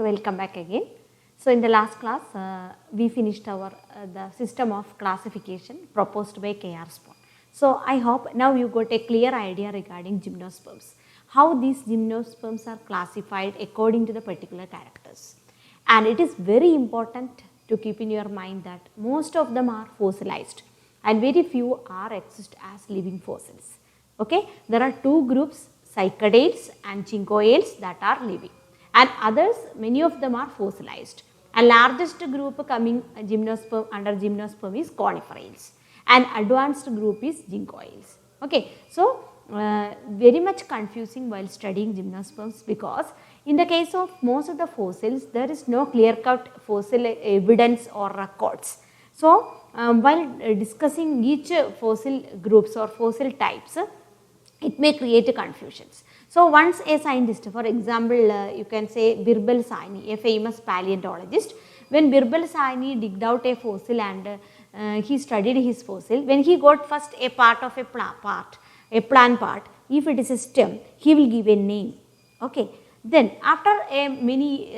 welcome back again. So, in the last class, we finished our the system of classification proposed by K.R. Spohn. So, I hope now you got a clear idea regarding gymnosperms, how these gymnosperms are classified according to the particular characters. And it is very important to keep in your mind that most of them are fossilized and very few are exist as living fossils. Okay? There are two groups, cycadales and chincoales, that are living, and others, many of them are fossilized. And largest group coming gymnosperm under gymnosperm is coniferales, and advanced group is zincoales. Okay. So, very much confusing while studying gymnosperms, because in the case of most of the fossils there is no clear cut fossil evidence or records. So, while discussing each fossil groups or fossil types, it may create confusions. So, once a scientist, for example, you can say Birbal Sahni, a famous paleontologist, when Birbal Sahni digged out a fossil and he studied his fossil, when he got first a part of a plant part, if it is a stem, he will give a name. Okay. Then after a many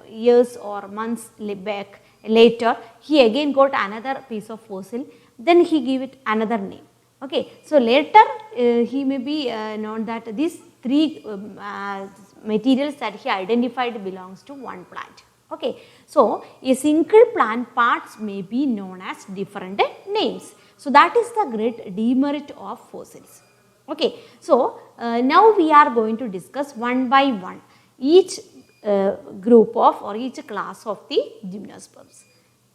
years or months back later, he again got another piece of fossil, then he give it another name. Okay. So, later he may be known that these three materials that he identified belongs to one plant. Okay. So, a single plant parts may be known as different names. So, that is the great demerit of fossils. Okay. So, now we are going to discuss one by one each group of or each class of the gymnosperms.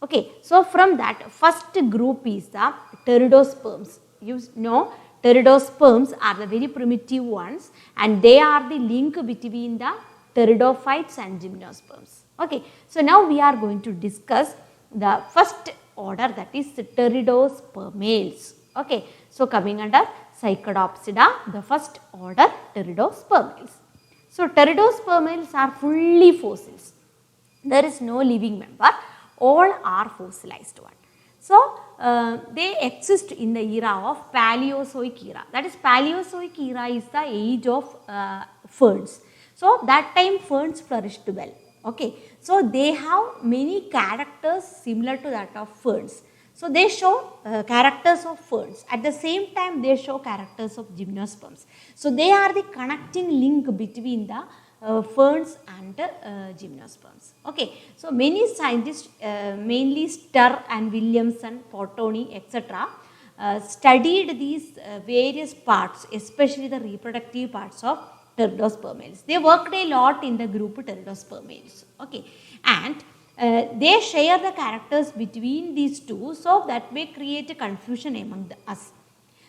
Okay. So, from that first group is the pteridosperms. You know, pteridosperms are the very primitive ones and they are the link between the pteridophytes and gymnosperms. Okay. So, now we are going to discuss the first order, that is pteridospermales. Okay. So, coming under Cycadopsida, the first order pteridospermales. So, pteridospermales are fully fossils. There is no living member, all are fossilized one. So, they exist in the era of Paleozoic era, that is Paleozoic era is the age of ferns. So, that time ferns flourished well. Okay. So, they have many characters similar to that of ferns. So, they show characters of ferns, at the same time they show characters of gymnosperms. So, they are the connecting link between the ferns and gymnosperms. Okay. So, many scientists mainly Sturr and Williamson, Portoni, etc. Studied these various parts, especially the reproductive parts of pteridospermales. They worked a lot in the group pteridospermales. Okay. And they share the characters between these two, so that may create a confusion among us.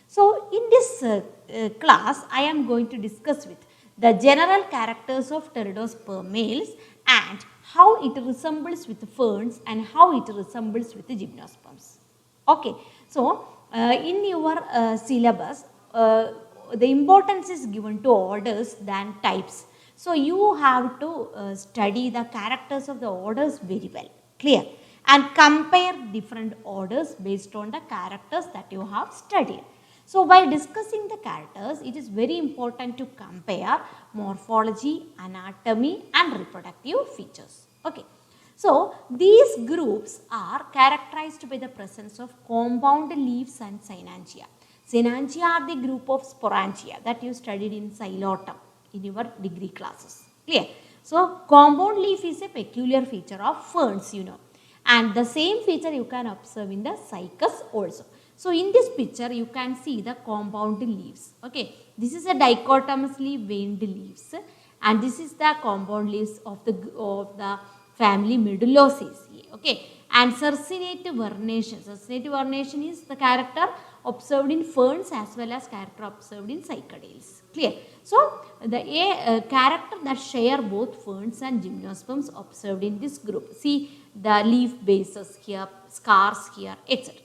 So, in this class I am going to discuss with the general characters of pteridospermales and how it resembles with ferns and how it resembles with the gymnosperms. Okay. So, in your syllabus, the importance is given to orders than types. So, you have to study the characters of the orders very well, clear, and compare different orders based on the characters that you have studied. So, while discussing the characters, it is very important to compare morphology, anatomy and reproductive features. Okay. So, these groups are characterized by the presence of compound leaves and synangia. Synangia are the group of sporangia that you studied in xylotum in your degree classes, clear. So, compound leaf is a peculiar feature of ferns, you know, and the same feature you can observe in the cycas also. So, in this picture you can see the compound leaves. Okay. This is a dichotomously veined leaves and this is the compound leaves of the family Medullossaceae. Okay. And circinate vernation. Circinate vernation is the character observed in ferns as well as character observed in cycadales. Clear. So, the character that share both ferns and gymnosperms observed in this group. See the leaf bases here, scars here, etc.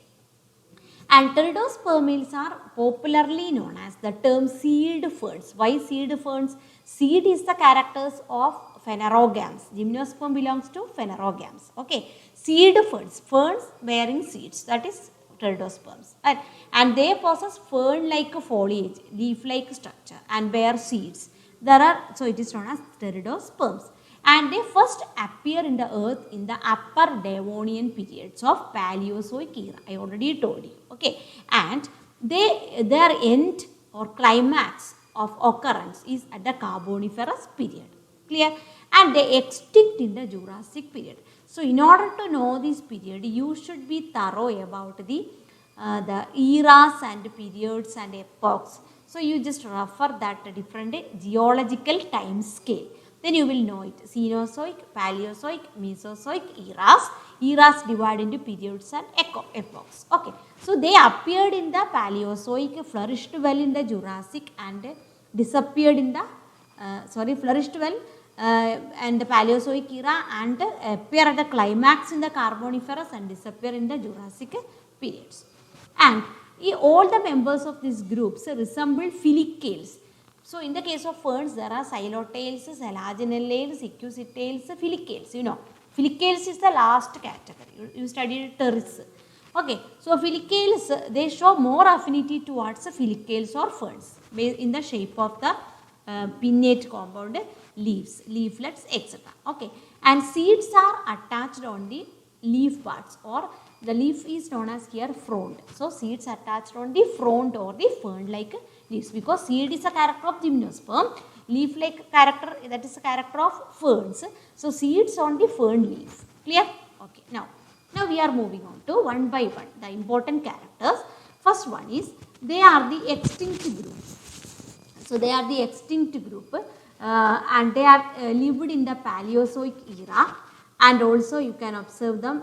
And pteridospermales are popularly known as the term seed ferns. Why seed ferns? Seed is the characters of phanerogams. Gymnosperm belongs to phanerogams. Okay. Seed ferns, ferns bearing seeds, that is pteridosperms. And they possess fern-like foliage, leaf-like structure and bear seeds. So it is known as pteridosperms. and they first appear in the earth in the upper Devonian periods of Paleozoic era. I already told you. Okay, and their end or climax of occurrence is at the Carboniferous period. Clear? And they extinct in the Jurassic period. So in order to know this period, you should be thorough about the eras and periods and epochs. So you just refer that different geological time scale. Then you will know it. Cenozoic, Paleozoic, Mesozoic eras. Eras divided into periods and epochs. Okay. So they appeared in the Paleozoic, flourished well in the Jurassic, and disappeared in the flourished well and the Paleozoic era, and appear at the climax in the Carboniferous and disappear in the Jurassic periods. And all the members of these groups resemble filicales. So in the case of ferns, there are xylotales, selaginellales, ecusitales, filicales. You know, filicales is the last category. You studied terrace. Okay, so filicales, they show more affinity towards filicales or ferns in the shape of the pinnate compound leaves, leaflets, etc. Okay, and seeds are attached on the leaf parts, or the leaf is known as here frond. So seeds attached on the frond or the fern-like leaves, because seed is a character of gymnosperm, leaf-like character, that is a character of ferns. So seeds on the fern leaf. Clear? Okay. Now we are moving on to one by one the important characters. First one is they are the extinct group. So they are the extinct group, and they are lived in the Paleozoic era, and also you can observe them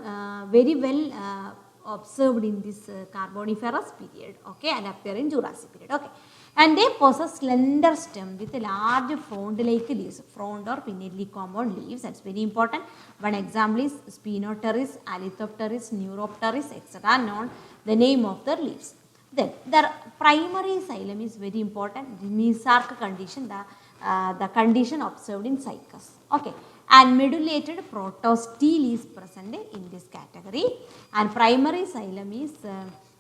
very well observed in this Carboniferous period, okay, and appear in Jurassic period, okay. And they possess slender stem with large frond-like leaves, frond or pinnately compound leaves. That's very important. One example is Spinoteris, Alizopteris, Neuropteris, etc. known the name of their leaves. Then their primary xylem is very important. The Mesoarch condition, the condition observed in cycas. Okay, and medullated protostele is present in this category, and primary xylem is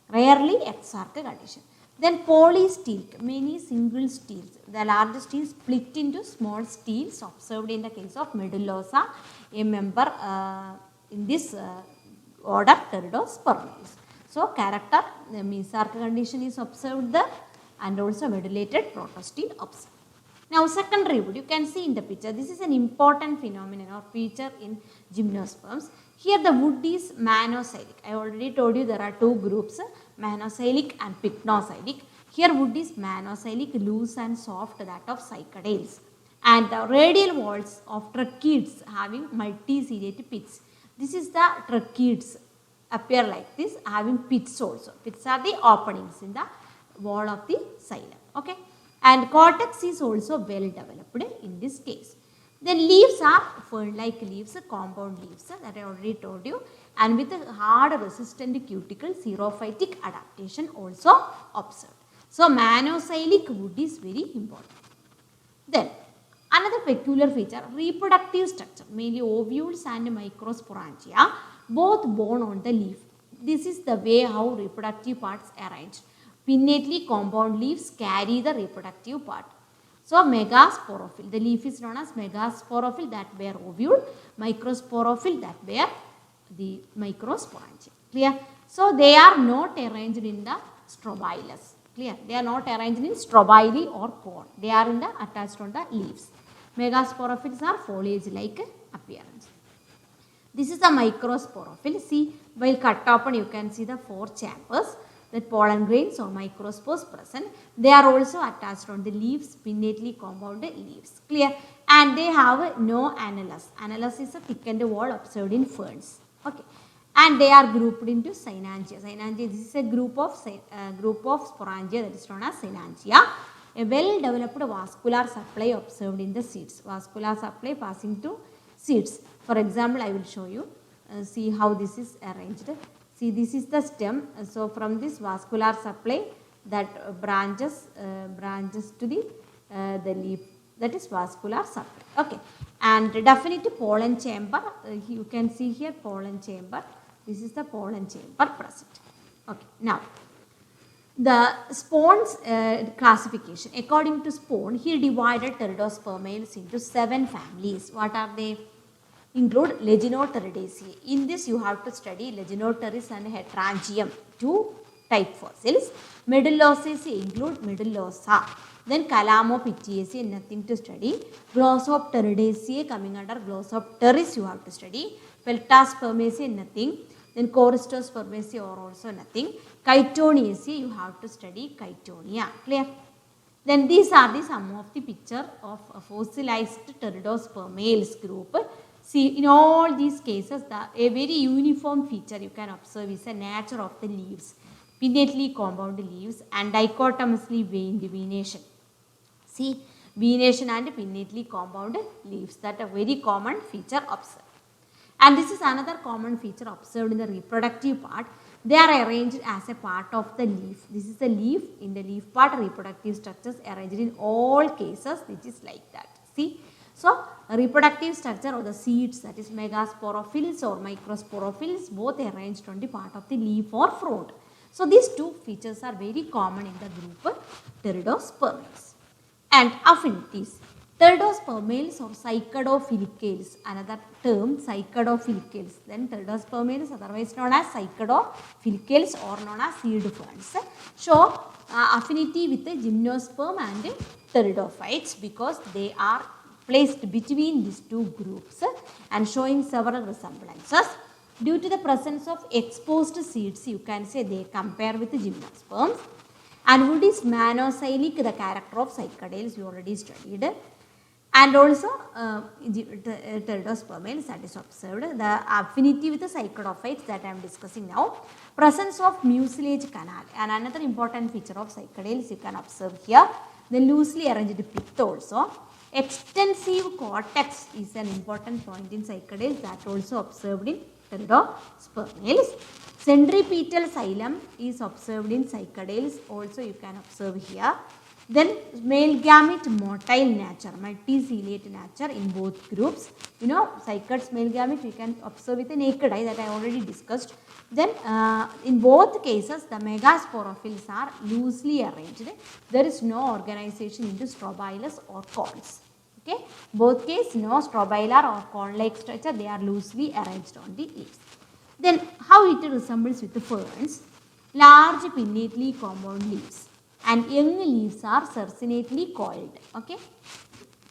rarely exarch condition. Then polystele, many single steels. The large steels split into small steels observed in the case of Medullosa, a member in this order Pteridospermales. So character, the Mesoarch condition is observed there, and also medullated protostele observed. Now secondary wood, you can see in the picture, this is an important phenomenon or feature in gymnosperms. Here the wood is monoxylic. I already told you there are two groups, monoxylic and pycnoxylic. Here wood is monoxylic, loose and soft, that of cycadales. And the radial walls of tracheids having multi-seriate pits. This is the tracheids appear like this, having pits also. Pits are the openings in the wall of the xylem. Okay. And cortex is also well developed in this case. Then leaves are fern-like leaves, compound leaves that I already told you, and with a hard resistant cuticle, xerophytic adaptation also observed. So monoxylic wood is very important. Then another peculiar feature, reproductive structure, mainly ovules and microsporangia, both borne on the leaf. This is the way how reproductive parts are arranged. Pinnately compound leaves carry the reproductive part. So megasporophyll, the leaf is known as megasporophyll that bear ovule, microsporophyll that bear the microsporangia. Clear? So they are not arranged in the strobilus. Clear? They are not arranged in strobili or cone. They are in the attached on the leaves. Megasporophylls are foliage-like appearance. This is the microsporophyll. See, while cut open you can see the 4 chambers, that pollen grains or microspores present. They are also attached on the leaves, pinnately compounded leaves. Clear? And they have no annulus. Annulus is a thickened wall observed in ferns. Okay. And they are grouped into Cynangia. Cynangia, this is a group of sporangia that is known as Cynangia. A well developed vascular supply observed in the seeds. Vascular supply passing to seeds. For example, I will show you. See how this is arranged. See, this is the stem. So from this vascular supply that branches to the leaf, that is vascular supply. Okay. And definite pollen chamber, you can see here pollen chamber. This is the pollen chamber present. Okay. Now the Spohn's classification. According to Spohn, he divided pteridospermales into 7 families. What are they? Include Legionopteridaceae. In this you have to study Legionopteris and Heterangium, 2 type fossils. Medullosaceae include Medullosa. Then Calamopteaceae, nothing to study. Glossopteridaceae coming under Glossopteris you have to study. Peltaspermaceae, nothing. Then Corystospermaceae are also nothing. Chitoniaceae you have to study Chitonia. Clear? Then these are the some of the picture of a fossilized pteridospermales group. See, in all these cases, a very uniform feature you can observe is the nature of the leaves. Pinnately compound leaves and dichotomously veined venation. See, venation and pinnately compound leaves, that a very common feature observed. And this is another common feature observed in the reproductive part. They are arranged as a part of the leaf. This is the leaf. In the leaf part, reproductive structures arranged in all cases, which is like that. See, so reproductive structure of the seeds, that is megasporophylls or microsporophylls, both arranged on the part of the leaf or fruit. So these two features are very common in the group pteridospermales. And affinities. Pteridospermales or cycadophylicales, another term cycadophylicales. Then pteridospermales, otherwise known as cycadophylicales or known as seed ferns, show affinity with the gymnosperm and pteridophytes because they are placed between these two groups and showing several resemblances. Due to the presence of exposed seeds, you can say they compare with the gymnosperms. And wood is monozylic, the character of cycadales you already studied. And also pteridospermales, that is observed. The affinity with the cycadophytes that I am discussing now. Presence of mucilage canal, and another important feature of cycadales you can observe here. The loosely arranged pith also. Extensive cortex is an important point in cycadales, that also observed in pteridospermales. Centripetal xylem is observed in cycadales, also you can observe here. Then male gamete motile nature, multiciliate nature in both groups. You know, cycads male gamete we can observe with the naked eye, that I already discussed. Then in both cases the megasporophylls are loosely arranged. There is no organization into strobilus or cones. Okay, both cases no strobilar or cone-like structure, they are loosely arranged on the leaves. Then how it resembles with the ferns? Large pinnately compound leaves and young leaves are cercinately coiled. Okay,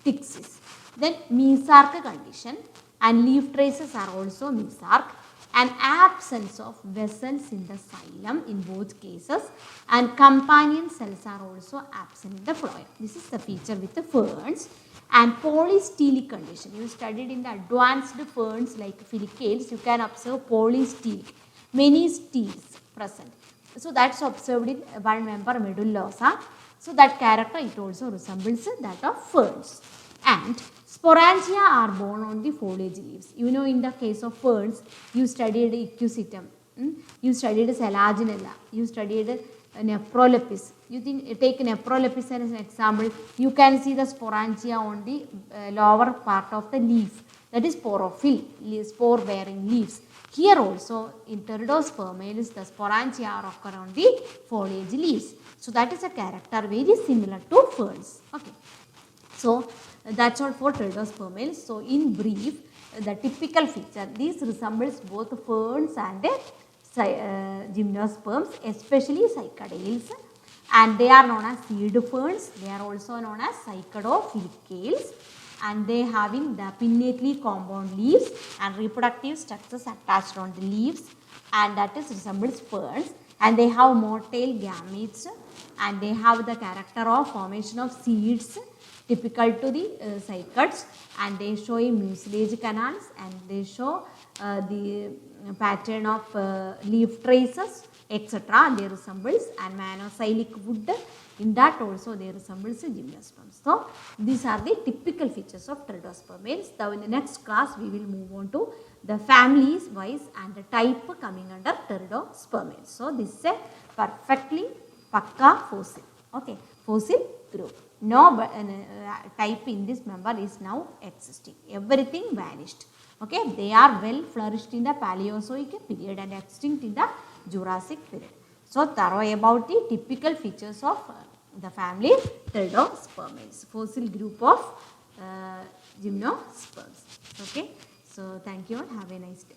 pyxis. Then mesarc condition and leaf traces are also mesarc, and absence of vessels in the xylem in both cases, and companion cells are also absent in the phloem. This is the feature with the ferns. And polystelic condition, you studied in the advanced ferns like filicales, you can observe polystelic, many steels present. So that's observed in one member medullosa. So that character it also resembles that of ferns. And sporangia are borne on the foliage leaves. You know, in the case of ferns, you studied equisetum, you studied selaginella, you studied Nephrolepis. You think, take Nephrolepis as an example, you can see the sporangia on the lower part of the leaf, that is sporophyll, spore bearing leaves. Here also in pteridospermales the sporangia occur on the foliage leaves. So that is a character very similar to ferns. Okay. So that's all for pteridospermales. So in brief, the typical feature, these resembles both ferns and gymnosperms, especially cycadales, and they are known as seed ferns. They are also known as cycadophylicales, and they having the pinnately compound leaves and reproductive structures attached on the leaves, and that is resembles ferns, and they have motile gametes, and they have the character of formation of seeds typical to the cycads, and they show mucilage canals, and they show the pattern of leaf traces, etc. And they resembles and monozylic wood, in that also they resembles gymnosperms. So these are the typical features of pteridospermales. Now in the next class we will move on to the families wise and the type coming under pteridospermales. So this is a perfectly pakka fossil. Okay, fossil group. No type in this member is now existing. Everything vanished. Okay, they are well flourished in the Paleozoic period and extinct in the Jurassic period. So thorough about the typical features of the family Pteridospermates, fossil group of gymnosperms. Okay. So thank you and have a nice day.